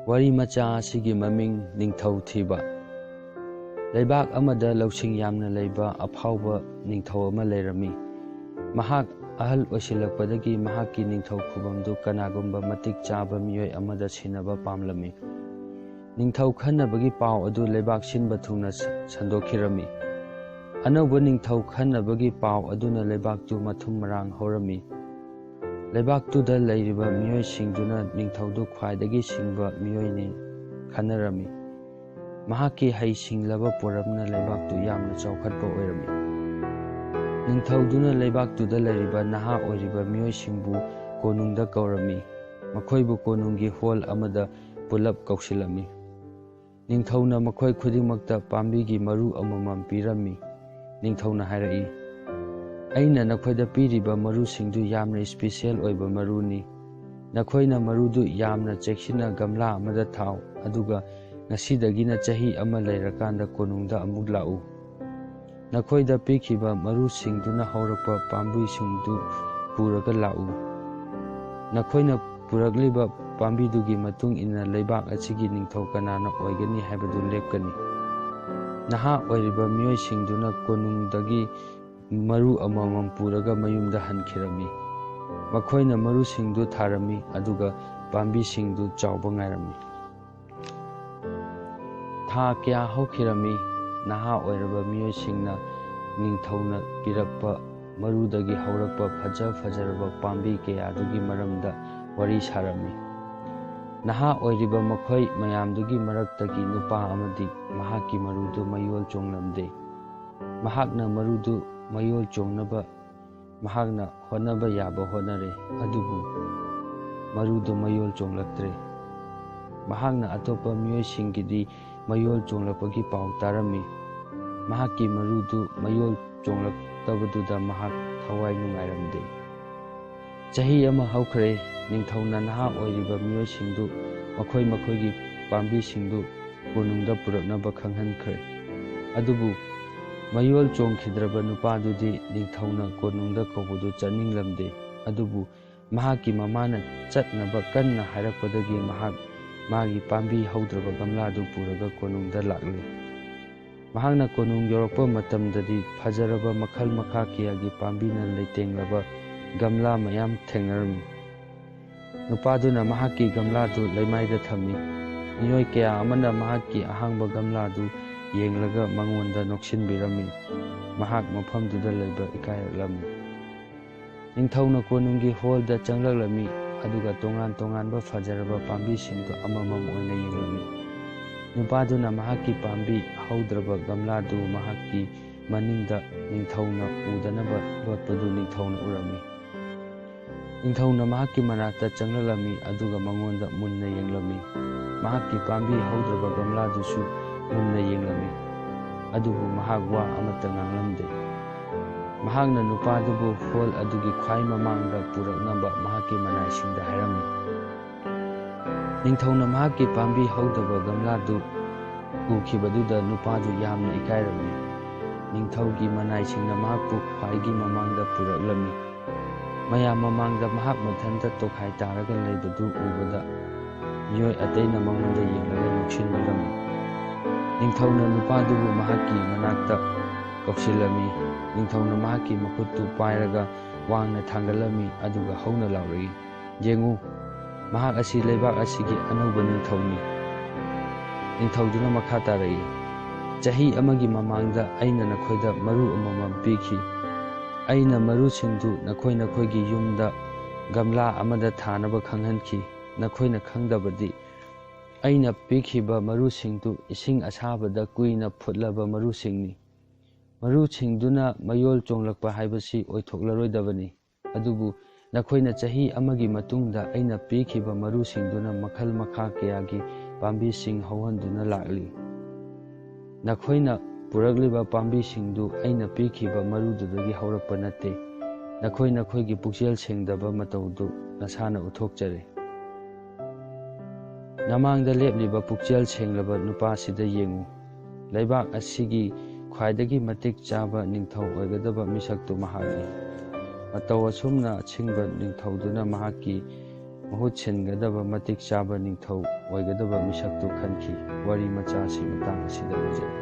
Wari macha asigi maming Ningthou Thiba. Leibak amada lawsing yamna leiba aphauba ningthau ama leirami. Mahak ahal oisilakpadagi mahakki ningthau khubamdu kanagumba matik chaba miyoi amada sinaba pamlami. Ningthau khannabagi pau adu leibak sinba thungna sandokhirami. Anauba ningthau khannabagi pau aduna leibaktu mathum marang horami. Leibaktuda leiriba miyoi singduna ningthaudu khwaidagi singba miyoini khanarami. Mahakki hai singlaba poramna leibaktu yamna chawkhatpa oirami. Ningthauduna leibaktuda leiriba naha oiriba miyoi singbu konungda kaurami. Makhoibu konunggi hall amada pulap kausilami. Ningthauna makhoi khudingmakta pambigi maru amamam pirami. Ningthauna hairai, aina nakhoida piriba maru singdu yamna special oiba maruni. Nakhoina marudu yamna cheksina gamla amada thau aduga ngasidagina chahi ama leirakanda konungda amuk lau. Nakhoida pikhiba maru singduna haurakpa pambui singdu puraga lau. Nakhoina puragliba pambidugi matung ina leibak asigi ningthau kanana oigani haibadu lepkani. Naha oiriba miyoi singduna konungdagi maru amamam puraga mayumda hankhirami. Makhoina maru singdu tharami aduga pambi singdu chawba ngairami. Tha kya haukhirami naha oiraba miyoi singna ningthauna pirakpa marudagi haurakpa fajaraba pambi kayadugi maramda wari sarami. Naha oiriba makhoi mayamdugi maraktagi nupa amadi mahakki marudu mayol chonglamde. Mahakna marudu mayol chongnaba mahakna honaba yaba honare adubu marudu mayol chonglaktre. Mahakna atopa miyoi singidi mayol chonglakpagi pau tarami. Mahakki marudu mayol chonglaktabaduda mahak thawai nungairamde. Chahi ama haukhre ningthauna naha oiriba miyoi singdu makhoigi pambi singdu konungda puraknaba khanghankhre. Adubu mayol chongkhidraba nupadudi ningthauna konungda kaubudu chaninglamde. Adubu mahakki mamana chatnaba kanna hairakpadagi mahak magi pambi haudraba gamladu puraga konungda lakle. Mahakna konung yorakpa matamdadi fajaraba makhal makha kiyagi pambina leitenglaba gamla mayam thengnarami. Nupaduna mahakki gamladu leimaida thami. Miyoi kaya amana mahakki ahangba gamladu yenglaga mangonda noksinbirami. Mahak mafamduda leiba ikailaklami. Ningthauna konunggi hallda changlaklami aduga tonganba fajaraba pambi singdu amamam oina yenglami. Nupaduna mahakki pambi haudraba gamladu mahakki maningda ningthauna udanaba lotpadu ningthauna urami. Ningthauna mahakki manakta changlaklami aduga mangonda munna yenglami. Mahakki pambi haudraba gamladusu munna yenglami. Adubu mahak wa amata nganglamde. Mahakna nupadubu hall adugi khwai mamangda puraknaba mahakki manaisingda hairami. Ningthauna mahakki pambi haudaba gamladu ukibaduda nupadu yamna ikairami. Ningthaugi manaisingna mahakpu khwaigi mamangda puraklami. Mayam mamangda mahak mathanta tokhai taraga leibadu ubada miyoi ataina mangonda yenglaga noksinbirami. Ningthauna nupadubu mahakki manakta kausilami. Ningthauna mahakki makuttu pairaga wangna thangalami aduga hauna laurigi. Yengu mahak asi leibak asigi anauba ningthauni. Ningthauduna makha tarai. Chahi amagi mamangda aina nakhoida maru amamam pikhi. Aina maru singdu nakhoigi yumda gamla amada thanaba khanghankhi. Nakhoina khangdabadi aina pikhiba maru singdu ising asabada kuina phutlaba maru singni. Maru singduna mayol chonglakpa haibasi oithoklaroi. Adubu nakhoina chahi amagi matungda aina pikhiba maru singduna makhal makha kayagi pambi sing hauhanduna lakli. Nakhoina puragliba pambi singdu aina pikhiba marududagi haurakpa natte. Nakhoigi pukchel sengdaba mataudu nasana uthokchare. Namangda lepliba pukchel senglaba nupasida yengu. Leibak asigi khwaidagi matik chaba ningthau oigadaba misaktu mahakni. Matau asumna achingba ningthauduna mahakki ꯃꯍꯨꯠ ꯁꯤꯟꯒꯗꯕ ꯃꯇꯤꯛ ꯆꯥꯕ ꯅꯤꯡꯊꯧ ꯑꯣꯏꯒꯗꯕ ꯃꯤꯁꯛꯇꯨ ꯈꯟꯈꯤ꯫ ꯋꯥꯔꯤ ꯃꯆꯥ ꯑꯁꯤ ꯃꯇꯥꯡ ꯑꯁꯤꯗ ꯂꯣꯏꯖꯔꯦ꯫